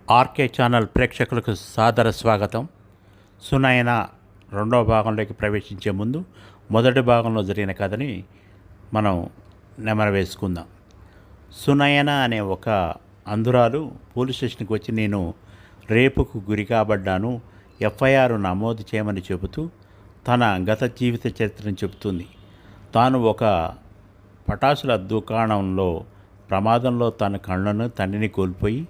RK channel ప్రేక్షకులకు సాదర స్వాగతం. సునయన రెండవ భాగంలోకి ప్రవేశించే ముందు మొదటి భాగంలో జరిగిన కథని మనం నెమరు వేసుకుందాం. సునయన అనే ఒక అంధురాలు పోలీస్ స్టేషన్కి వచ్చి నేను రేపుకు గురి కాబడ్డాను, ఎఫ్ఐఆర్ నమోదు చేయమని చెబుతూ తన గత జీవిత చరిత్రను చెబుతుంది. తాను ఒక పటాసుల దుకాణంలో ప్రమాదంలో తన కళ్ళను తండ్రిని కోల్పోయి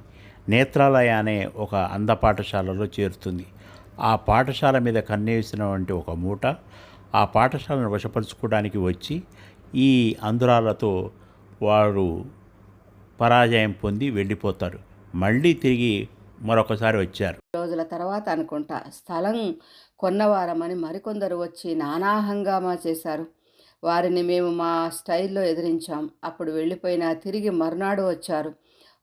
నేత్రాలయ అనే ఒక అంధ పాఠశాలలో చేరుతుంది. ఆ పాఠశాల మీద కన్నేసినటువంటి ఒక మూట ఆ పాఠశాలను వశపరుచుకోవడానికి వచ్చి ఈ అంధురాలతో వారు పరాజయం పొంది వెళ్ళిపోతారు. మళ్ళీ తిరిగి మరొకసారి వచ్చారు. రోజుల తర్వాత అనుకుంటా స్థలం కొన్నవారమని మరికొందరు వచ్చి నానా హంగామా చేశారు. వారిని మేము మా స్టైల్లో ఎదిరించాం. అప్పుడు వెళ్ళిపోయినా తిరిగి మరునాడు వచ్చారు.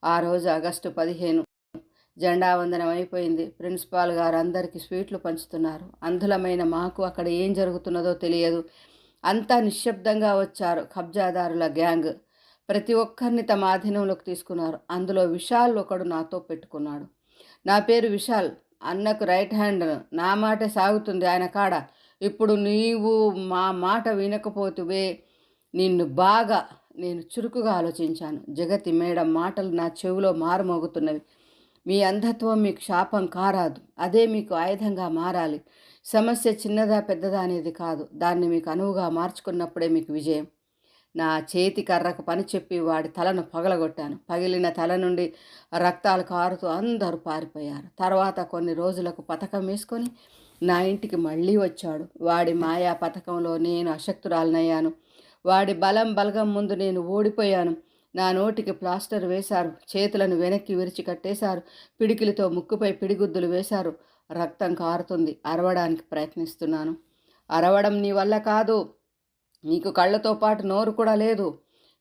ఆ రోజు ఆగస్టు 15 జెండా వందనం అయిపోయింది. ప్రిన్సిపాల్ గారు అందరికీ స్వీట్లు పంచుతున్నారు. అంధులమైన మాకు అక్కడ ఏం జరుగుతున్నదో తెలియదు. అంతా నిశ్శబ్దంగా వచ్చారు కబ్జాదారుల గ్యాంగ్. ప్రతి ఒక్కరిని తమ ఆధీనంలోకి తీసుకున్నారు. అందులో విశాల్ ఒకడు నాతో పెట్టుకున్నాడు. నా పేరు విశాల్, అన్నకు రైట్ హ్యాండ్. నా మాటే సాగుతుంది ఆయన కాడ. ఇప్పుడు నీవు మా మాట వినకపోతువే నేను చురుకుగా ఆలోచించాను. జగతి మేడం మాటలు నా చెవిలో మారుమోగుతున్నవి. మీ అంధత్వం మీకు శాపం కారాదు, అదే మీకు ఆయుధంగా మారాలి. సమస్య చిన్నదా పెద్దదా అనేది కాదు, దాన్ని మీకు అనువుగా మార్చుకున్నప్పుడే మీకు విజయం. నా చేతి కర్రకు పని చెప్పి వాడి తలను పగలగొట్టాను. పగిలిన తల నుండి రక్తాలు కారుతూ అందరూ పారిపోయారు. తర్వాత కొన్ని రోజులకు పథకం వేసుకొని నా ఇంటికి మళ్ళీ వచ్చాడు. వాడి మాయా పథకంలో నేను అశక్తురాలనయ్యాను. వాడి బలగం ముందు నేను ఓడిపోయాను. నా నోటికి ప్లాస్టర్ వేశారు, చేతులను వెనక్కి విరిచి కట్టేశారు, పిడికిలతో ముక్కుపై పిడిగుద్దులు వేశారు. రక్తం కారుతుంది. అరవడానికి ప్రయత్నిస్తున్నాను. అరవడం నీ వల్ల కాదు, నీకు కళ్ళతో పాటు నోరు కూడా లేదు.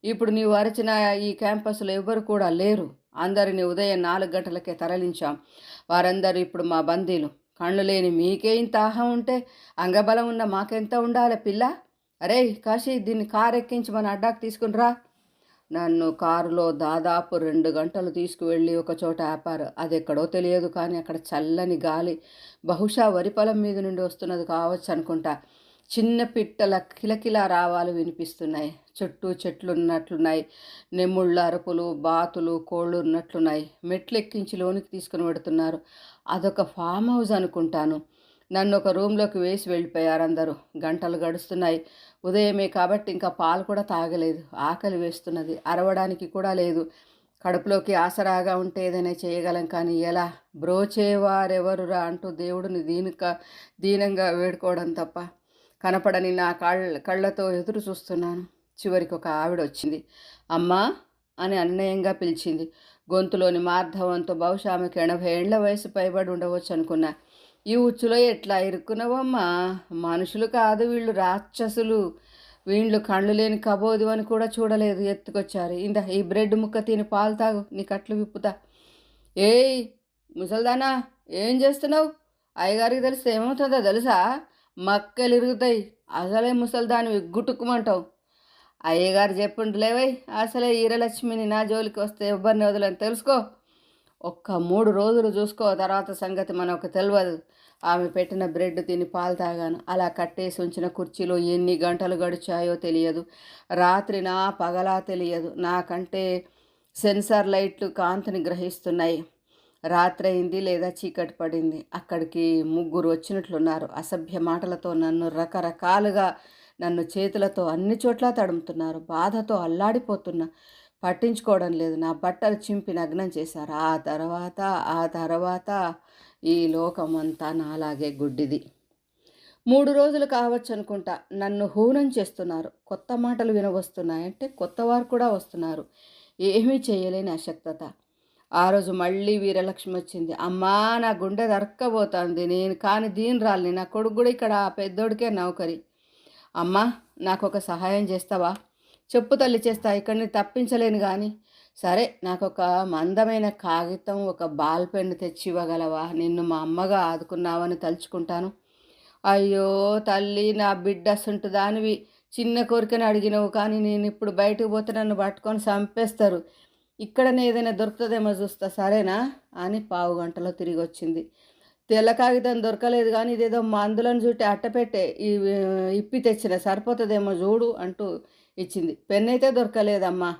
ఇప్పుడు నీవు అరిచిన ఈ క్యాంపస్లో ఎవ్వరు కూడా లేరు. అందరిని ఉదయం 4 గంటలకే తరలించాం. వారందరూ ఇప్పుడు మా బందీలు. కళ్ళు లేని మీకే ఇంత ఆహం ఉంటే అంగబలం ఉన్న మాకెంత ఉండాలి పిల్ల? అరే కాశీ, దీన్ని కారు ఎక్కించి మన అడ్డాకు తీసుకుని రా. నన్ను కారులో దాదాపు 2 గంటలు తీసుకువెళ్ళి ఒక చోట ఆపారు. అది ఎక్కడో తెలియదు, కానీ అక్కడ చల్లని గాలి బహుశా వరి పొలం మీద నుండి వస్తున్నది కావచ్చు అనుకుంటా. చిన్న పిట్టల కిలకిలా రావాలు వినిపిస్తున్నాయి. చుట్టూ చెట్లు ఉన్నట్లున్నాయి. నెమ్ముళ్ళ అరుపులు, బాతులు, కోళ్ళు ఉన్నట్లున్నాయి. మెట్లు ఎక్కించి లోనికి తీసుకుని పెడుతున్నారు. అదొక ఫామ్ హౌస్ అనుకుంటాను. నన్ను ఒక రూమ్లోకి వేసి వెళ్ళిపోయారు అందరూ. గంటలు గడుస్తున్నాయి. ఉదయమే కాబట్టి ఇంకా పాలు కూడా తాగలేదు. ఆకలి వేస్తున్నది. అరవడానికి కూడా లేదు. కడుపులోకి ఆసరాగా ఉంటే ఏదైనా చేయగలం, కానీ ఎలా? బ్రోచేవారెవరురా అంటూ దేవుడిని దీనంగా వేడుకోవడం తప్ప కనపడని నా కళ్ళతో ఎదురు చూస్తున్నాను. చివరికి ఒక ఆవిడ వచ్చింది. అమ్మా అని అన్యాయంగా పిలిచింది. గొంతులోని మార్ధవంతో బహుశా ఆమెకు 80 ఏళ్ల వయసు పైబడి ఉండవచ్చు అనుకున్నా. ఈ ఉచ్చులో ఎట్లా ఇరుక్కున్నావమ్మా? మనుషులు కాదు వీళ్ళు, రాక్షసులు. వీళ్ళు కళ్ళు లేని కబోదు అని కూడా చూడలేదు. ఎత్తుకొచ్చారు. ఈ బ్రెడ్ ముక్క తిని పాలు తాగు, నీ కట్లు విప్పుతా. ఏయ్ ముసల్దానా, ఏం చేస్తున్నావు? అయ్యగారికి తెలిస్తే ఏమవుతుందో తెలుసా? మక్కలు ఇరుగుతాయి. అసలే ముసల్దాని గుట్టుకుమంటావు. అయ్యగారు చెప్పుండలేవై, అసలే ఈరలక్ష్మిని నా జోలికి వస్తే ఎవ్వరిని వదలని తెలుసుకో. ఒక్క 3 రోజులు చూసుకో, తర్వాత సంగతి మనకు తెలియదు. ఆమె పెట్టిన బ్రెడ్ తిని పాలు తాగాను. అలా కట్టేసి ఉంచిన కుర్చీలో ఎన్ని గంటలు గడిచాయో తెలియదు. రాత్రినా పగలా తెలియదు. నాకంటే సెన్సార్ లైట్లు కాంతిని గ్రహిస్తున్నాయి. రాత్రి అయింది లేదా చీకటి పడింది. అక్కడికి 3 వచ్చినట్లున్నారు. అసభ్య మాటలతో రకరకాలుగా నన్ను చేతులతో అన్ని చోట్ల తడుముతున్నారు. బాధతో అల్లాడిపోతున్నా. పట్టించుకోవడం లేదు. నా బట్టలు చింపి నగ్నం చేశారు. ఆ తర్వాత ఈ లోకమంతా నాలాగే గుడ్డిది. 3 రోజులు కావచ్చు అనుకుంటా. నన్ను హూనం చేస్తున్నారు. కొత్త మాటలు వినవస్తున్నాయంటే కొత్త వారు కూడా వస్తున్నారు. ఏమీ చేయలేని అశక్తత. ఆ రోజు మళ్ళీ వీరలక్ష్మి వచ్చింది. అమ్మా, నా గుండె దరక్కబోతోంది. నేను కాని దీనిరాలిని. నా కొడుకు కూడా ఇక్కడ పెద్దోడికే నౌకరి. అమ్మా, నాకు ఒక సహాయం చేస్తావా? చెప్పు తల్లి, చేస్తా. ఇక్కడిని తప్పించలేను కానీ. సరే, నాకు ఒక మందమైన కాగితం, ఒక బాల్ పెన్ను తెచ్చి ఇవ్వగలవా? నిన్ను మా అమ్మగా ఆదుకున్నావని తలుచుకుంటాను. అయ్యో తల్లి, నా బిడ్డ అసంటు దానివి. చిన్న కోరికను అడిగినవు, కానీ నేను ఇప్పుడు బయటకు పోతే నన్ను పట్టుకొని చంపేస్తారు. ఇక్కడనే ఏదైనా దొరుకుతుందేమో చూస్తా సరేనా అని పావు గంటలో తిరిగి వచ్చింది. తెల్ల కాగితం దొరకలేదు కానీ ఇదేదో మందులను చుట్టి అట్టపెట్టే ఇప్పి తెచ్చిన సరిపోతుందేమో చూడు అంటూ ఇచ్చింది. పెన్ అయితే దొరకలేదమ్మా.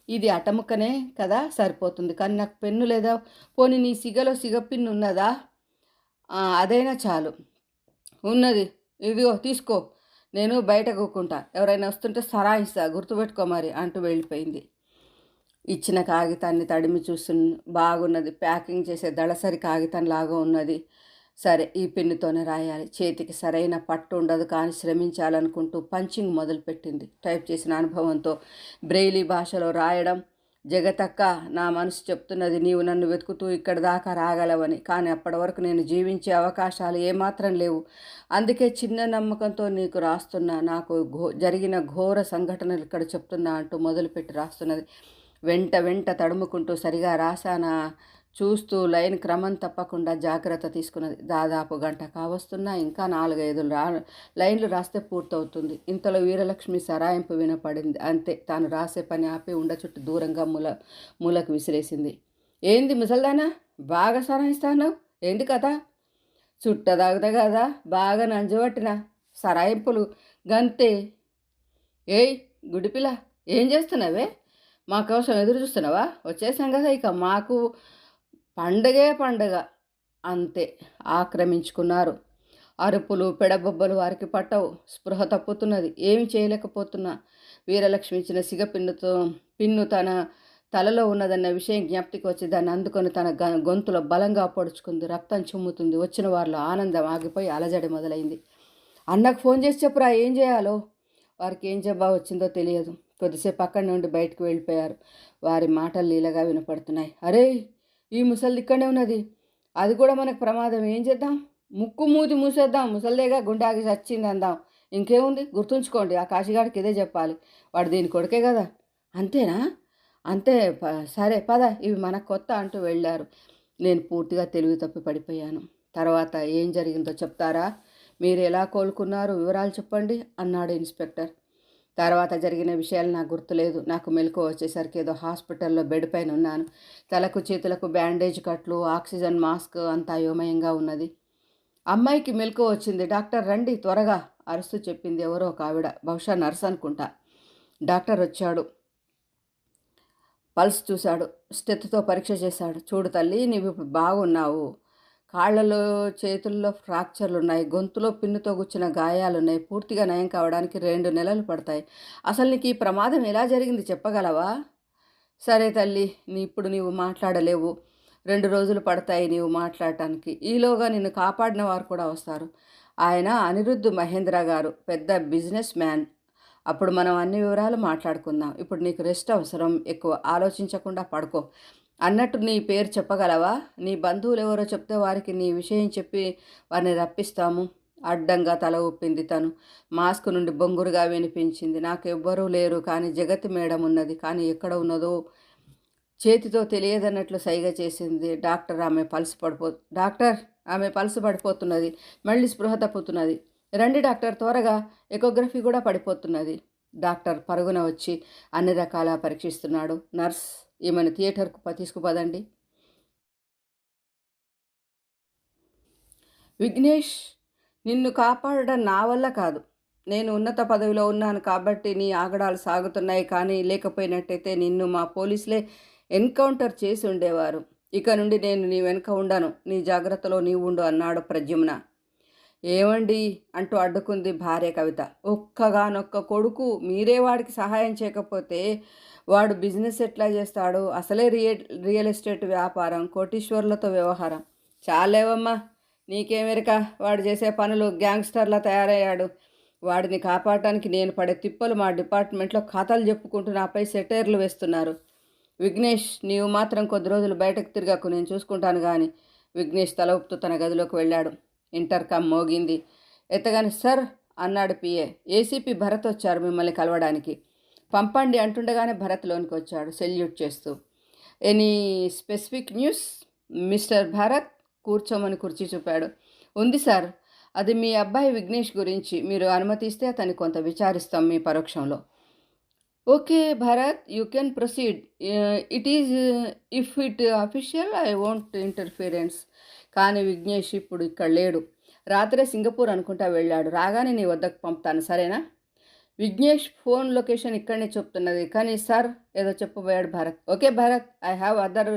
ఇది అట్టముక్కనే కదా సరిపోతుంది, కానీ నాకు పెన్ను లేదా? పోనీ నీ సిగలో సిగ పిన్ను ఉన్నదా? అదైనా చాలు. ఉన్నది, ఇదిగో తీసుకో, నేను బయట కూకుంటా, ఎవరైనా వస్తుంటే సరాయిస్తా, గుర్తుపెట్టుకో మరి అంటూ వెళ్ళిపోయింది. ఇచ్చిన కాగితాన్ని తడిమి చూస్తు బాగున్నది, ప్యాకింగ్ చేసే దళసరి కాగితం లాగా ఉన్నది. సరే ఈ పెన్నుతోనే రాయాలి, చేతికి సరైన పట్టు ఉండదు కానీ శ్రమించాలనుకుంటూ పంచింగ్ మొదలుపెట్టింది. టైప్ చేసిన అనుభవంతో బ్రెయిలీ భాషలో రాయడం. జగతక్క, నా మనసు చెప్తున్నది నీవు నన్ను వెతుకుతూ ఇక్కడి దాకా రాగలవని, కానీ అప్పటి వరకు నేను జీవించే అవకాశాలు ఏమాత్రం లేవు. అందుకే చిన్న నమ్మకంతో నీకు రాస్తున్నా, నాకు జరిగిన ఘోర సంఘటనలు ఇక్కడ చెప్తున్నా అంటూ మొదలుపెట్టి రాస్తున్నది. వెంట తడుముకుంటూ సరిగా రాశానా చూస్తూ లైన్ క్రమం తప్పకుండా జాగ్రత్త తీసుకున్నది. దాదాపు గంట కావస్తున్నా ఇంకా 4-5 లైన్లు రాస్తే పూర్తవుతుంది. ఇంతలో వీరలక్ష్మి సరాయింపు వినపడింది. అంతే, తాను రాసే పని ఆపి ఉండ చుట్టూ దూరంగా మూలకు విసిరేసింది. ఏంది ముసల్దానా, బాగా సరాయిస్తాను, ఏంది కథ? చుట్టదాగుతా కదా, బాగా నంజుబట్టిన సరాయింపులు గంతే. ఏయ్ గుడిపిల్ల, ఏం చేస్తున్నావే? మా కోసం ఎదురు చూస్తున్నావా? వచ్చేసాం కదా, ఇక మాకు పండగ అంతే. ఆక్రమించుకున్నారు. అరుపులు పెడబొబ్బలు వారికి పట్టవు. స్పృహ తప్పుతున్నది, ఏమి చేయలేకపోతున్నా. వీరలక్ష్మి ఇచ్చిన సిగ పిన్ను తన తలలో ఉన్నదన్న విషయం జ్ఞప్తికి వచ్చి దాన్ని అందుకొని తన గొంతులో బలంగా పొడుచుకుంది. రక్తం చుమ్ముతుంది. వచ్చిన వారిలో ఆనందం ఆగిపోయి అలజడి మొదలైంది. అన్నకు ఫోన్ చేసి చెప్పురా, ఏం చేయాలో? వారికి ఏం జవాబు వచ్చిందో తెలియదు. కొద్దిసేపు అక్కడి నుండి బయటకు వెళ్ళిపోయారు. వారి మాటలు లీలగా వినపడుతున్నాయి. అరే, ఈ ముసలిది ఇక్కడే ఉన్నది, అది కూడా మనకు ప్రమాదం, ఏం చేద్దాం? ముక్కు మూతి మూసేద్దాం, ముసలిదేగా గుండాకి చచ్చింది అందాం. ఇంకేముంది, గుర్తుంచుకోండి, ఆ కాశీగాడికి ఇదే చెప్పాలి, వాడు దీని కొడుకే కదా. అంతేనా? అంతే, సరే పద, ఇవి మనకు కొత్త అంటూ వెళ్ళారు. నేను పూర్తిగా తెలివి తప్పి పడిపోయాను. తర్వాత ఏం జరిగిందో చెప్తారా? మీరు ఎలా కోలుకున్నారు, వివరాలు చెప్పండి అన్నాడు ఇన్స్పెక్టర్. తర్వాత జరిగిన విషయాలు నాకు గుర్తులేదు. నాకు మెలకువ వచ్చేసరికి ఏదో హాస్పిటల్లో బెడ్ పైన ఉన్నాను. తలకు చేతులకు బ్యాండేజ్ కట్లు, ఆక్సిజన్ మాస్క్, అంతా అయోమయంగా ఉన్నది. అమ్మాయికి మెలకువ వచ్చింది, డాక్టర్ రండి త్వరగా అరుస్తూ చెప్పింది ఎవరో ఒక ఆవిడ, బహుశా నర్స్ అనుకుంటా. డాక్టర్ వచ్చాడు. పల్స్ చూశాడు, స్టెత్తో పరీక్ష చేశాడు. చూడు తల్లి, నీవు ఇప్పుడు బాగున్నావు. కాళ్లలో చేతుల్లో ఫ్రాక్చర్లు ఉన్నాయి, గొంతులో పిన్నుతో గుచ్చిన గాయాలున్నాయి. పూర్తిగా నయం కావడానికి 2 నెలలు పడతాయి. అసలు నీకు ఈ ప్రమాదం ఎలా జరిగింది చెప్పగలవా? సరే తల్లి, ఇప్పుడు నీవు మాట్లాడలేవు, 2 రోజులు పడతాయి నీవు మాట్లాడటానికి. ఈలోగా నిన్ను కాపాడిన వారు కూడా వస్తారు. ఆయన అనిరుద్ధ్ మహేంద్ర గారు, పెద్ద బిజినెస్ మ్యాన్. అప్పుడు మనం అన్ని వివరాలు మాట్లాడుకుందాం. ఇప్పుడు నీకు రెస్ట్ అవసరం, ఎక్కువ ఆలోచించకుండా పడుకో. అన్నట్టు నీ పేరు చెప్పగలవా? నీ బంధువులు ఎవరో చెప్తే వారికి నీ విషయం చెప్పి వారిని రప్పిస్తాము. అడ్డంగా తల ఊపింది తను. మాస్క్ నుండి బొంగురుగా వినిపించింది. నాకు ఎవ్వరూ లేరు, కానీ జగతి మేడం ఉన్నది, కానీ ఎక్కడ ఉన్నదో చేతితో తెలియదన్నట్లు సైగ చేసింది. డాక్టర్ ఆమె పల్సు పడిపోతున్నది, మళ్ళీ స్పృహ తప్పుతున్నది. రండి డాక్టర్, త్వరగా, ఎకోగ్రఫీ కూడా పడిపోతున్నది. డాక్టర్ పరుగున వచ్చి అన్ని రకాల పరీక్షిస్తున్నాడు. నర్స్, ఈమెను థియేటర్కు తీసుకుపదండి. విఘ్నేష్, నిన్ను కాపాడడం నా వల్ల కాదు. నేను ఉన్నత పదవిలో ఉన్నాను కాబట్టి నీ ఆగడాలు సాగుతున్నాయి, కానీ లేకపోయినట్టయితే నిన్ను మా పోలీసులే ఎన్కౌంటర్ చేసి ఉండేవారు. ఇక నుండి నేను నీ వెనుక ఉండను, నీ జాగ్రత్తలో నీవు ఉండు అన్నాడు ప్రద్యుమ్న. ఏమండి అంటూ అడ్డుకుంది భార్య కవిత. ఒక్కగానొక్క కొడుకు, మీరే వాడికి సహాయం చేయకపోతే వాడు బిజినెస్ ఎట్లా చేస్తాడు? అసలే రియల్ ఎస్టేట్ వ్యాపారం, కోటీశ్వర్లతో వ్యవహారం. చాలేవమ్మా, నీకేమెరక, వాడు చేసే పనులు, గ్యాంగ్స్టర్లా తయారయ్యాడు. వాడిని కాపాడటానికి నేను పడే తిప్పలు మా డిపార్ట్మెంట్లో ఖాతాలు చెప్పుకుంటూ నాపై సెటైర్లు వేస్తున్నారు. విఘ్నేష్, నీవు మాత్రం కొద్ది రోజులు బయటకు తిరగకు, నేను చూసుకుంటాను కానీ. విఘ్నేష్ తల ఊపుతూ తన గదిలోకి వెళ్ళాడు. ఇంటర్కామ్ మోగింది. ఎత్తగానే సార్ అన్నాడు పిఏ. ఏసీపీ భరత్ వచ్చారు మిమ్మల్ని కలవడానికి. పంపండి అంటుండగానే భరత్ లోనికి వచ్చాడు సెల్యూట్ చేస్తూ. Any specific news mister Bharat? కూర్చోమని కుర్చీ చూపాడు. ఉంది సార్, అది మీ అబ్బాయి విఘ్నేష్ గురించి. మీరు అనుమతిస్తే అతన్ని కొంత విచారిస్తాం మీ పరోక్షంలో. Okay, Bharat, you can proceed. It is, if it official, I won't interference. కానీ విఘ్నేష్ ఇప్పుడు ఇక్కడ లేడు. రాత్రే సింగపూర్ అనుకుంటా వెళ్ళాడు. రాగానే నీ వద్దకు పంపుతాను, సరేనా? విఘ్నేష్ ఫోన్ లొకేషన్ ఇక్కడనే చెప్తున్నది. కానీ సార్ ఏదో చెప్పబోయాడు Bharat. Okay Bharat, I have other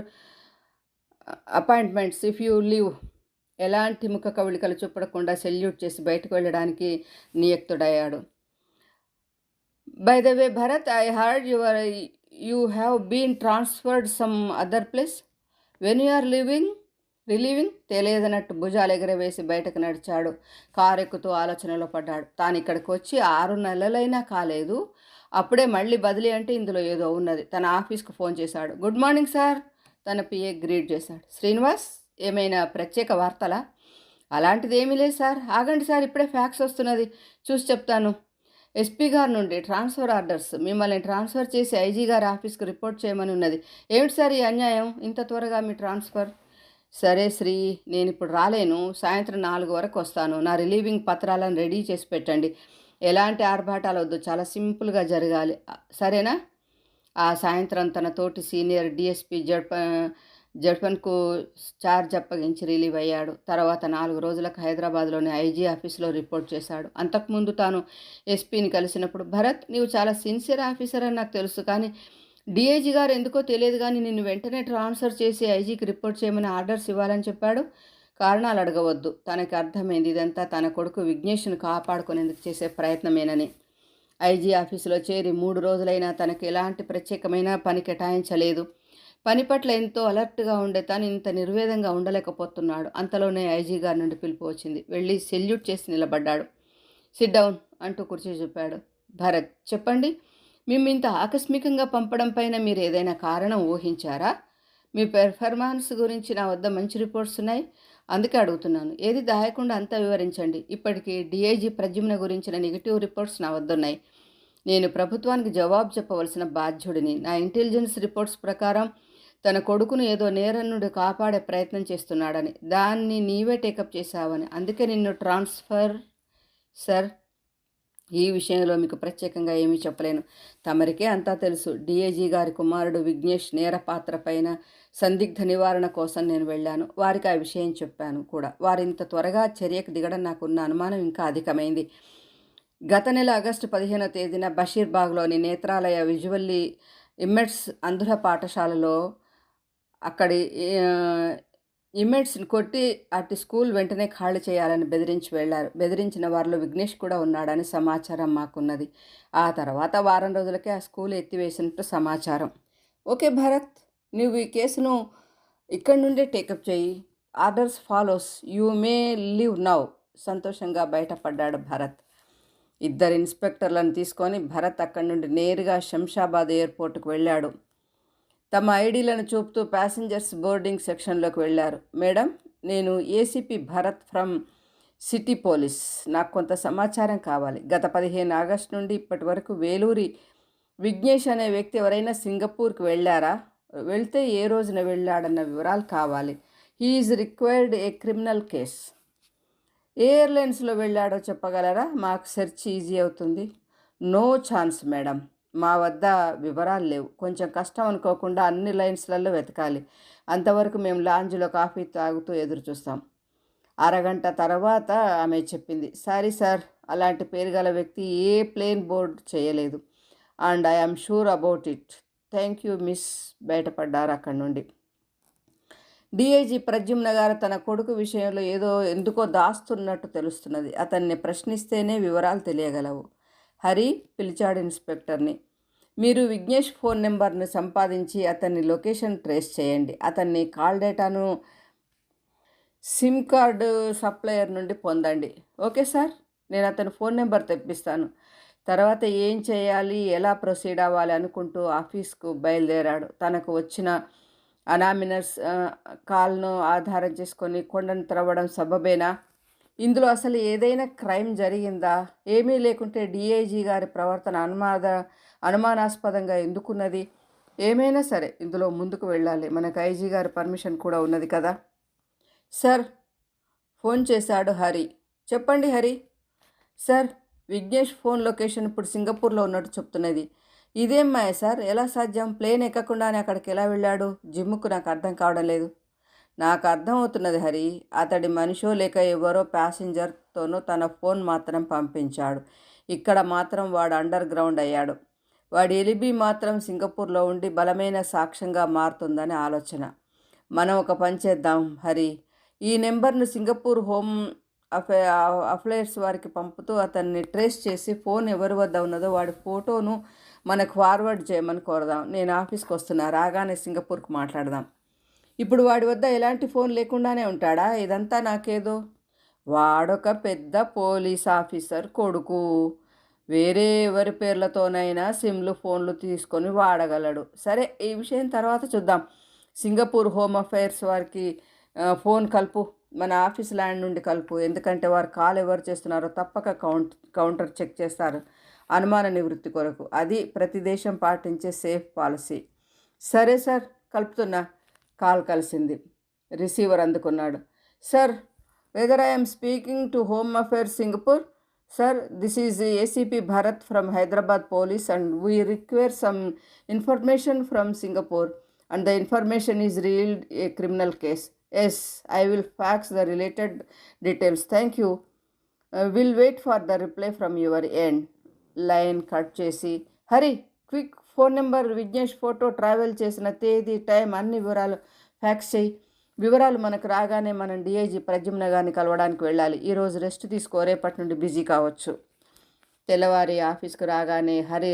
appointments if you leave. ఎలాంటి ముఖ కవళికలు చూపడకుండా సెల్యూట్ చేసి బయటకు వెళ్ళడానికి నియుక్తుడయ్యాడు. By the way, Bharat, I heard you have been transferred some other place. When you are relieving, తెలియదన్నట్టు భుజాలు ఎగరవేసి బయటకు నడిచాడు. కారెక్కుతూ ఆలోచనలో పడ్డాడు. తాను ఇక్కడికి వచ్చి 6 నెలలైనా కాలేదు. అప్పుడే మళ్ళీ బదిలీ అంటే ఇందులో ఏదో ఉన్నది. తన ఆఫీస్కు ఫోన్ చేశాడు. గుడ్ మార్నింగ్ సార్, తన పిఏ గ్రీట్ చేశాడు. శ్రీనివాస్, ఏమైనా ప్రత్యేక వార్తలా? అలాంటిది ఏమీ లేదు సార్. ఆగండి సార్, ఇప్పుడే ఫ్యాక్స్ వస్తున్నది, చూసి చెప్తాను. ఎస్పీ గారి నుండి ట్రాన్స్ఫర్ ఆర్డర్స్. మిమ్మల్ని ట్రాన్స్ఫర్ చేసి ఐజీ గారి ఆఫీస్కి రిపోర్ట్ చేయమని ఉన్నది. ఏమిటి సార్ ఈ అన్యాయం? ఇంత త్వరగా మీ ట్రాన్స్ఫర్? సరే శ్రీ, నేను ఇప్పుడు రాలేను. సాయంత్రం 4 వరకు వస్తాను. నా రిలీవింగ్ పత్రాలను రెడీ చేసి పెట్టండి. ఎలాంటి ఆర్భాటాలు వద్దు, చాలా సింపుల్గా జరగాలి, సరేనా? ఆ సాయంత్రం తన తోటి సీనియర్ డిఎస్పీ జడ్పన్కు చార్జ్ అప్పగించి రిలీవ్ అయ్యాడు. తర్వాత 4 రోజులకు హైదరాబాద్లోని ఐజీ ఆఫీసులో రిపోర్ట్ చేశాడు. అంతకుముందు తాను ఎస్పీని కలిసినప్పుడు, భరత్, నీవు చాలా సిన్సియర్ ఆఫీసర్ అని నాకు తెలుసు, కానీ డిఐజీ గారు ఎందుకో తెలియదు కానీ నిన్ను వెంటనే ట్రాన్స్ఫర్ చేసి ఐజీకి రిపోర్ట్ చేయమని ఆర్డర్స్ ఇవ్వాలని చెప్పాడు. కారణాలు అడగవద్దు. తనకి అర్థమైంది ఇదంతా తన కొడుకు విఘ్నేష్ను కాపాడుకునేందుకు చేసే ప్రయత్నమేనని. ఐజీ ఆఫీసులో చేరి 3 రోజులైనా తనకు ఎలాంటి ప్రత్యేకమైన పని కేటాయించలేదు. పని పట్ల ఎంతో అలర్ట్గా ఉండే తను ఇంత నిర్వేదంగా ఉండలేకపోతున్నాడు. అంతలోనే ఐజీ గారి నుండి పిలుపు వచ్చింది. వెళ్ళి సెల్యూట్ చేసి నిలబడ్డాడు. సిట్ డౌన్ అంటూ కుర్చీ చెప్పాడు. భరత్, చెప్పండి, మేము ఇంత ఆకస్మికంగా పంపడం పైన మీరు ఏదైనా కారణం ఊహించారా? మీ పెర్ఫార్మెన్స్ గురించి నా వద్ద మంచి రిపోర్ట్స్ ఉన్నాయి, అందుకే అడుగుతున్నాను. ఏది దాయకుండా అంతా వివరించండి. ఇప్పటికీ డిఐజీ ప్రద్యుమ్న గురించిన నెగిటివ్ రిపోర్ట్స్ నా వద్ద ఉన్నాయి. నేను ప్రభుత్వానికి జవాబు చెప్పవలసిన బాధ్యుడిని. నా ఇంటెలిజెన్స్ రిపోర్ట్స్ ప్రకారం తన కొడుకును ఏదో నేరం నుండి కాపాడే ప్రయత్నం చేస్తున్నాడని, దాన్ని నీవే టేకప్ చేశావని, అందుకే నిన్ను ట్రాన్స్ఫర్. సార్, ఈ విషయంలో మీకు ప్రత్యేకంగా ఏమీ చెప్పలేను. తమరికే అంతా తెలుసు. డిఐజీ గారి కుమారుడు విఘ్నేష్ నేర పాత్ర పైన సందిగ్ధ నివారణ కోసం నేను వెళ్ళాను. వారికి ఆ విషయం చెప్పాను కూడా. వారు ఇంత త్వరగా చర్యకు దిగడం నాకున్న అనుమానం ఇంకా అధికమైంది. గత నెల ఆగస్టు 15వ తేదీన బషీర్బాగ్లోని నేత్రాలయ విజువల్లీ ఇమ్మెట్స్ అంధుల పాఠశాలలో అక్కడి ఇమేట్స్ని కొట్టి అటు స్కూల్ వెంటనే ఖాళీ చేయాలని బెదిరించి వెళ్ళారు. బెదిరించిన వారిలో విఘ్నేష్ కూడా ఉన్నాడని సమాచారం మాకున్నది. ఆ తర్వాత వారం రోజులకే ఆ స్కూల్ ఎత్తివేసినట్టు సమాచారం. ఓకే భరత్, నువ్వు ఈ కేసును ఇక్కడి నుండే టేకప్ చేయి. Orders follows, you may leave now. సంతోషంగా బయటపడ్డాడు భరత్. 2 ఇన్స్పెక్టర్లను తీసుకొని భరత్ అక్కడి నుండి నేరుగా శంషాబాద్ ఎయిర్పోర్టుకు వెళ్ళాడు. తమ ఐడీలను చూపుతూ ప్యాసింజర్స్ బోర్డింగ్ సెక్షన్లోకి వెళ్ళారు. మేడం, నేను ACP Bharat from city police. నాకు కొంత సమాచారం కావాలి. గత 15 ఆగస్టు నుండి ఇప్పటి వరకు వేలూరి విఘ్నేష్ అనే వ్యక్తి ఎవరైనా సింగపూర్కి వెళ్ళారా? వెళ్తే ఏ రోజున వెళ్ళాడన్న వివరాలు కావాలి. He is required a criminal case. A ఎయిర్లైన్స్లో వెళ్ళాడో చెప్పగలరా? మాకు సెర్చ్ ఈజీ అవుతుంది. నో ఛాన్స్ మేడం, మా వద్ద వివరాలు లేవు. కొంచెం కష్టం అనుకోకుండా అన్ని లైన్స్లలో వెతకాలి. అంతవరకు మేము లాంజ్లో కాఫీ తాగుతూ ఎదురు చూస్తాం. అరగంట తర్వాత ఆమె చెప్పింది, సారీ సార్, అలాంటి పేరు గల వ్యక్తి ఏ ప్లేన్ బోర్డ్ చేయలేదు. And I'm sure about it. Thank you miss. బయటపడ్డారు అక్కడి నుండి. డిఐజీ ప్రద్యుమ్న గారు తన కొడుకు విషయంలో ఏదో ఎందుకో దాస్తున్నట్టు తెలుస్తున్నది. అతన్ని ప్రశ్నిస్తేనే వివరాలు తెలియగలవు. హరి పిలిచాడు ఇన్స్పెక్టర్ని. మీరు విఘ్నేష్ ఫోన్ నెంబర్ను సంపాదించి అతన్ని లొకేషన్ ట్రేస్ చేయండి. అతన్ని కాల్ డేటాను సిమ్ కార్డు సప్లయర్ నుండి పొందండి. ఓకే సార్, నేను అతని ఫోన్ నెంబర్ తెప్పిస్తాను. తర్వాత ఏం చేయాలి, ఎలా ప్రొసీడ్ అవ్వాలి అనుకుంటూ ఆఫీస్కు బయలుదేరాడు. తనకు వచ్చిన అనామినస్ కాల్ను ఆధారం చేసుకొని కొండను త్రవ్వడం సబబేనా? ఇందులో అసలు ఏదైనా క్రైమ్ జరిగిందా? ఏమీ లేకుంటే డిఐజీ గారి ప్రవర్తన అనుమానాస్పదంగా ఎందుకున్నది? ఏమైనా సరే ఇందులో ముందుకు వెళ్ళాలి. మనకు ఐజీ గారి పర్మిషన్ కూడా ఉన్నది కదా. సార్, ఫోన్ చేశాడు హరి. చెప్పండి Hari. Sir, Vignesh phone location ఇప్పుడు సింగపూర్లో ఉన్నట్టు చెప్తున్నది. ఇదేం మాయ సార్, ఎలా సాధ్యం? ప్లేన్ ఎక్కకుండానే అక్కడికి ఎలా వెళ్ళాడు? జిమ్ముకు నాకు అర్థం కావడం లేదు. నాకు అర్థమవుతున్నది హరి. అతడి మనిషో లేక ఎవరో ప్యాసింజర్తోనూ తన ఫోన్ మాత్రం పంపించాడు. ఇక్కడ మాత్రం వాడు అండర్ గ్రౌండ్ అయ్యాడు. వాడి ఎలిబి మాత్రం సింగపూర్లో ఉండి బలమైన సాక్ష్యంగా మారుతుందని ఆలోచన. మనం ఒక పని చేద్దాం హరి. ఈ నెంబర్ను సింగపూర్ హోమ్ అఫైర్స్ వారికి పంపుతూ అతన్ని ట్రేస్ చేసి ఫోన్ ఎవరి వద్ద ఉన్నదో వాడి ఫోటోను మనకు ఫార్వర్డ్ చేయమని కోరదాం. నేను ఆఫీస్కి వస్తున్నా, రాగానే సింగపూర్కు మాట్లాడదాం. ఇప్పుడు వాడి వద్ద ఎలాంటి ఫోన్ లేకుండానే ఉంటాడా? ఇదంతా నాకేదో. వాడొక పెద్ద పోలీస్ ఆఫీసర్ కొడుకు. వేరే ఎవరి పేర్లతోనైనా సిమ్లు ఫోన్లు తీసుకొని వాడగలడు. సరే, ఈ విషయం తర్వాత చూద్దాం. సింగపూర్ హోమ్ అఫైర్స్ వారికి ఫోన్ కలుపు, మన ఆఫీస్ ల్యాండ్ నుండి కలుపు. ఎందుకంటే వారు కాల్ ఎవరు చేస్తున్నారో తప్పక కౌంటర్ చెక్ చేస్తారు, అనుమాన నివృత్తి కొరకు. అది ప్రతి దేశం పాటించే సేఫ్ పాలసీ. సరే సార్, కలుపుతున్నా. కాల్ కలిసింది. రిసీవర్ అందుకున్నాడు. Sir, whether I'm speaking to home affairs Singapore? Sir, this is ACP Bharat from Hyderabad police and we require some information from Singapore and the information is revealed a criminal case. Yes, I will fax the related details. Thank you. Will wait for the reply from your end. Line cut చేసి, Hari quick, phone number, Vignesh photo, travel చేసిన తేదీ, time, అన్ని వివరాలు fax చేయి. వివరాలు మనకు రాగానే మనం డిఐజీ ప్రద్యుమ్న గారిని కలవడానికి వెళ్ళాలి. ఈరోజు రెస్ట్ తీసుకో, రేపటి నుండి బిజీ కావచ్చు. తెల్లవారి ఆఫీస్కు రాగానే హరి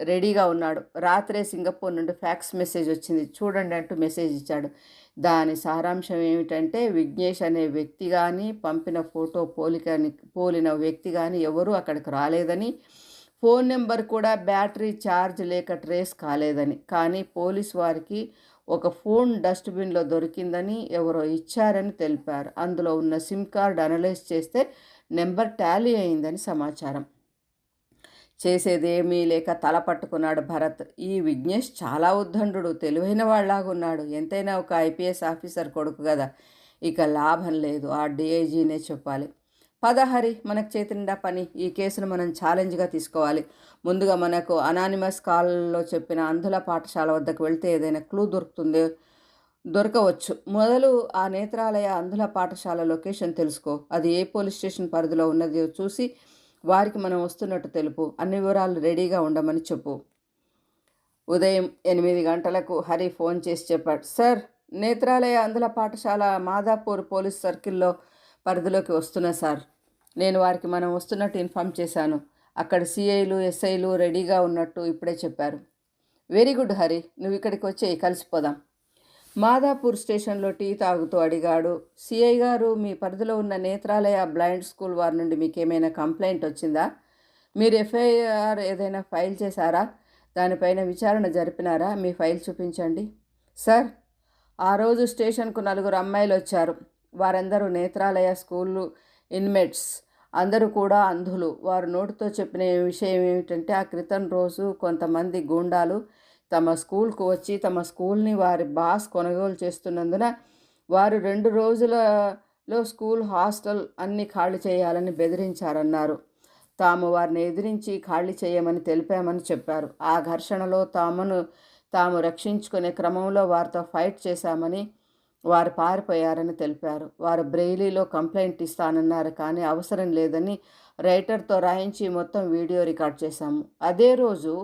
రెడీగా ఉన్నాడు. రాత్రే సింగపూర్ నుండి ఫ్యాక్స్ మెసేజ్ వచ్చింది. చూడండి అంటూ మెసేజ్ ఇచ్చాడు. దాని సారాంశం ఏమిటంటే, విఘ్నేష్ అనే వ్యక్తి కానీ, పంపిన ఫోటో పోలిన వ్యక్తి కానీ ఎవరూ అక్కడికి రాలేదని, ఫోన్ నెంబర్ కూడా బ్యాటరీ ఛార్జ్ లేక ట్రేస్ కాలేదని, కానీ పోలీస్ వారికి ఒక ఫోన్ డస్ట్బిన్లో దొరికిందని, ఎవరో ఇచ్చారని తెలిపారు. అందులో ఉన్న సిమ్ కార్డ్ అనలైజ్ చేస్తే నెంబర్ టాలీ అయిందని సమాచారం. చేసేదేమీ లేక తల పట్టుకున్నాడు భరత్. ఈ విఘ్నేష్ చాలా ఉద్దండు, తెలివైన వాళ్ళలాగున్నాడు. ఎంతైనా ఒక ఐపీఎస్ ఆఫీసర్ కొడుకు కదా. ఇక లాభం లేదు, ఆ డిఐజీనే చెప్పాలి. పదహరి, మనకు చేతినిండా పని. ఈ కేసును మనం ఛాలెంజ్గా తీసుకోవాలి. ముందుగా మనకు అనానిమస్ కాల్లో చెప్పిన అంధుల పాఠశాల వద్దకు వెళ్తే ఏదైనా క్లూ దొరకవచ్చు. మొదలు ఆ నేత్రాలయ అంధుల పాఠశాల లొకేషన్ తెలుసుకో. అది ఏ పోలీస్ స్టేషన్ పరిధిలో ఉన్నదో చూసి వారికి మనం వస్తున్నట్టు తెలుపు. అన్ని వివరాలు రెడీగా ఉండమని చెప్పు. ఉదయం 8 గంటలకు హరి ఫోన్ చేసి చెప్పాడు. సార్, నేత్రాలయ అంధుల పాఠశాల మాదాపూర్ పోలీస్ సర్కిల్లో పరిధిలోకి వస్తున్నా సార్. నేను వారికి మనం వస్తున్నట్టు ఇన్ఫామ్ చేశాను. అక్కడ సిఐలు, ఎస్ఐలు రెడీగా ఉన్నట్టు ఇప్పుడే చెప్పారు. వెరీ గుడ్ హరి, నువ్వు ఇక్కడికి వచ్చి కలిసిపోదాం. మాదాపూర్ స్టేషన్లో టీ తాగుతూ అడిగాడు. సిఐ గారు, మీ పరిధిలో ఉన్న నేత్రాలయ బ్లైండ్ స్కూల్ వారి నుండి మీకేమైనా కంప్లైంట్ వచ్చిందా? మీరు ఎఫ్ఐఆర్ ఏదైనా ఫైల్ చేశారా? దానిపైన విచారణ జరిపినారా? మీ ఫైల్ చూపించండి. సార్, ఆ రోజు స్టేషన్కు 4 అమ్మాయిలు వచ్చారు. వారందరూ నేత్రాలయ స్కూలు ఇన్మేట్స్. అందరూ కూడా అంధులు. వారు నోటితో చెప్పిన విషయం ఏమిటంటే, ఆ క్రితం రోజు కొంతమంది గూండాలు తమ స్కూల్కు వచ్చి తమ స్కూల్ని వారి బాస్ కొనుగోలు చేస్తున్నందున వారు 2 రోజులలో స్కూల్, హాస్టల్ అన్నీ ఖాళీ చేయాలని బెదిరించారన్నారు. తాము వారిని ఎదిరించి ఖాళీ చేయమని తెలిపామని చెప్పారు. ఆ ఘర్షణలో తాము రక్షించుకునే క్రమంలో వారితో ఫైట్ చేశామని, వారు పారిపోయారని తెలిపారు. వారు బ్రెయిలీలో కంప్లైంట్ ఇస్తానన్నారు, కానీ అవసరం లేదని రైటర్తో రాయించి మొత్తం వీడియో రికార్డ్ చేశాము. అదే రోజు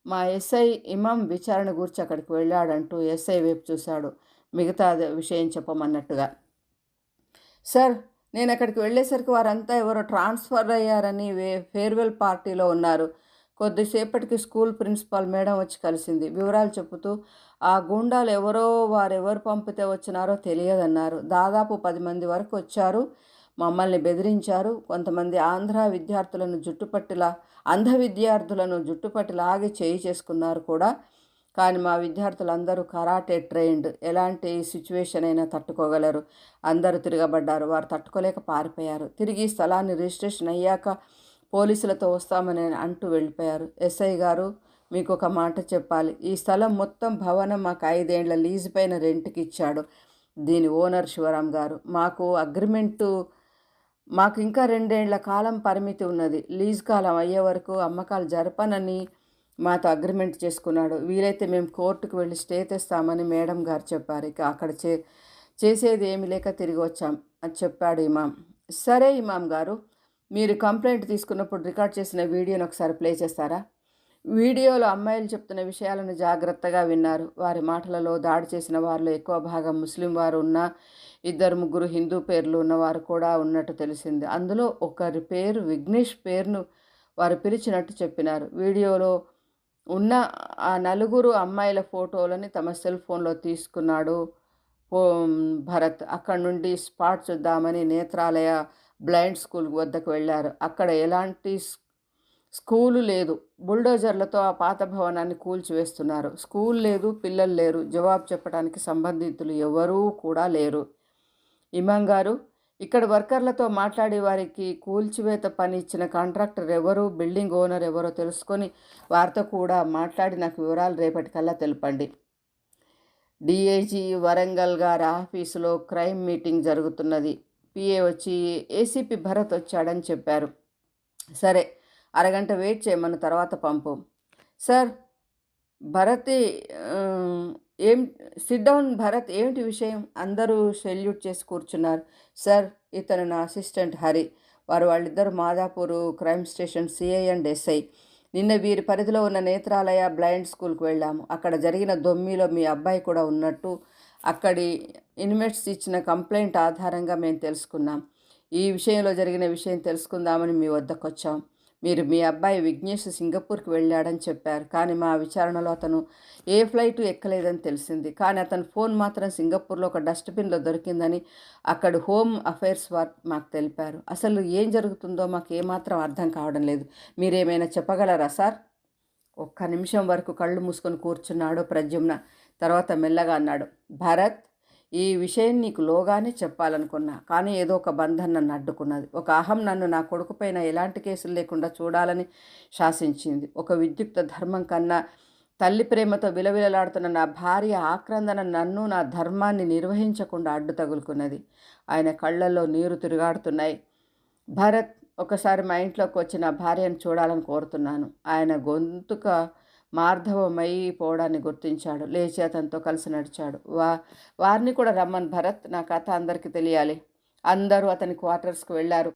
మా ఎస్ఐ ఇమాం విచారణ గురించి అక్కడికి వెళ్ళాడంటూ ఎస్ఐ వైపు చూశాడు, మిగతా విషయం చెప్పమన్నట్టుగా. సార్, నేను అక్కడికి వెళ్ళేసరికి వారంతా ఎవరో ట్రాన్స్ఫర్ అయ్యారని ఫేర్వెల్ పార్టీలో ఉన్నారు. కొద్దిసేపటికి స్కూల్ ప్రిన్సిపాల్ మేడం వచ్చి కలిసింది. వివరాలు చెబుతూ, ఆ గూండాలు వారెవరు పంపితే వచ్చినారో తెలియదన్నారు. దాదాపు 10 మంది వరకు వచ్చారు. మమ్మల్ని బెదిరించారు. కొంతమంది అంధ విద్యార్థులను జుట్టుపట్టి లాగి చేయి చేసుకున్నారు కూడా. కానీ మా విద్యార్థులందరూ కరాటే ట్రైన్డ్, ఎలాంటి సిచ్యువేషన్ అయినా తట్టుకోగలరు. అందరూ తిరగబడ్డారు. వారు తట్టుకోలేక పారిపోయారు. తిరిగి స్థలాన్ని రిజిస్ట్రేషన్ అయ్యాక పోలీసులతో వస్తామని అంటూ వెళ్ళిపోయారు. ఎస్ఐ గారు, మీకు ఒక మాట చెప్పాలి. ఈ స్థలం మొత్తం భవనం మాకు 5 ఏళ్ల లీజు పైన రెంట్కి ఇచ్చాడు. దీని ఓనర్ శివరాం గారు. మాకు ఇంకా 2 ఏళ్ల కాలం పరిమితి ఉన్నది. లీజ్ కాలం అయ్యే వరకు అమ్మకాలు జరపనని మాతో అగ్రిమెంట్ చేసుకున్నాడు. వీలైతే మేము కోర్టుకు వెళ్ళి స్టే తెస్తామని మేడం గారు చెప్పారు. ఇక అక్కడ చేసేది ఏమీ లేక తిరిగి వచ్చాం అని చెప్పాడు ఇమాం. సరే ఇమాం గారు, మీరు కంప్లైంట్ తీసుకున్నప్పుడు రికార్డ్ చేసిన వీడియోని ఒకసారి ప్లే చేస్తారా? వీడియోలో అమ్మాయిలు చెప్తున్న విషయాలను జాగ్రత్తగా విన్నారు. వారి మాటలలో దాడి చేసిన వారిలో ఎక్కువ భాగం ముస్లిం వారు ఉన్నా 2-3 హిందూ పేర్లు ఉన్నవారు కూడా ఉన్నట్టు తెలిసింది. అందులో ఒకరి పేరు విఘ్నేష్ పేరును వారు పిలిచినట్టు చెప్పినారు. వీడియోలో ఉన్న ఆ 4 అమ్మాయిల ఫోటోలని తమ సెల్ ఫోన్లో తీసుకున్నాడు భరత్. అక్కడి నుండి స్పాట్ చూద్దామని నేత్రాలయ బ్లైండ్ స్కూల్ వద్దకు వెళ్ళారు. అక్కడ ఎలాంటి స్కూలు లేదు. బుల్డోజర్లతో ఆ పాత భవనాన్ని కూల్చివేస్తున్నారు. స్కూల్ లేదు, పిల్లలు లేరు, జవాబు చెప్పడానికి సంబంధితులు ఎవరూ కూడా లేరు. ఇమాం గారు, ఇక్కడ వర్కర్లతో మాట్లాడి వారికి కూల్చివేత పని ఇచ్చిన కాంట్రాక్టర్ ఎవరు, బిల్డింగ్ ఓనర్ ఎవరో తెలుసుకొని వారితో కూడా మాట్లాడి నాకు వివరాలు రేపటికల్లా తెలపండి. డిఐజీ వరంగల్ గారి ఆఫీసులో క్రైమ్ మీటింగ్ జరుగుతున్నది. పిఏ వచ్చి ఏసీపీ భరత్ వచ్చాడని చెప్పారు. సరే, అరగంట వెయిట్ చేయమన్న తర్వాత పంపు. సార్, భరత్ ఏం సిట్ డౌన్ భరత్, ఏమిటి విషయం? అందరూ సెల్యూట్ చేసి కూర్చున్నారు. సార్, ఇతను నా అసిస్టెంట్ హరి. వాళ్ళిద్దరు Madhapur crime station CI and SI. నిన్న వీరి పరిధిలో ఉన్న నేత్రాలయ బ్లైండ్ స్కూల్కి వెళ్ళాము. అక్కడ జరిగిన దొమ్మిలో మీ అబ్బాయి కూడా ఉన్నట్టు అక్కడి ఇన్మేట్స్ ఇచ్చిన కంప్లైంట్ ఆధారంగా మేము తెలుసుకున్నాం. ఈ విషయంలో జరిగిన విషయం తెలుసుకుందామని మీ వద్దకు వచ్చాం. మీరు మీ అబ్బాయి విఘ్నేష్ సింగపూర్కి వెళ్ళాడని చెప్పారు. కానీ మా విచారణలో అతను ఏ ఫ్లైట్ ఎక్కలేదని తెలిసింది. కానీ అతని ఫోన్ మాత్రం సింగపూర్లో ఒక డస్ట్బిన్లో దొరికిందని అక్కడి హోమ్ అఫైర్స్ వారు మాకు తెలిపారు. అసలు ఏం జరుగుతుందో మాకు ఏమాత్రం అర్థం కావడం లేదు. మీరేమైనా చెప్పగలరా సార్? ఒక్క నిమిషం వరకు కళ్ళు మూసుకొని కూర్చున్నాడు ప్రద్యుమ్న. తర్వాత మెల్లగా అన్నాడు, భరత్, ఈ విషయం నీకు లోగానే చెప్పాలనుకున్నా, కానీ ఏదో ఒక బంధం నన్ను అడ్డుకున్నది. ఒక అహం నన్ను నా కొడుకుపైన ఎలాంటి కేసులు లేకుండా చూడాలని శాసించింది. ఒక విద్యుక్త ధర్మం కన్నా తల్లి ప్రేమతో విలవిలలాడుతున్న నా భార్య ఆక్రందన నన్ను, నా ధర్మాన్ని నిర్వహించకుండా అడ్డు తగులుకున్నది. ఆయన కళ్ళల్లో నీరు తిరుగాడుతున్నాయి. భరత్, ఒకసారి మా ఇంట్లోకి వచ్చి నా భార్యను చూడాలని కోరుతున్నాను. ఆయన గొంతుక మార్ధవమైపోవడాన్ని గుర్తించాడు. లేచి అతనితో కలిసి నడిచాడు. వారిని కూడా రమ్మని భరత్, నా కథ అందరికీ తెలియాలి. అందరూ అతని క్వార్టర్స్కి వెళ్ళారు.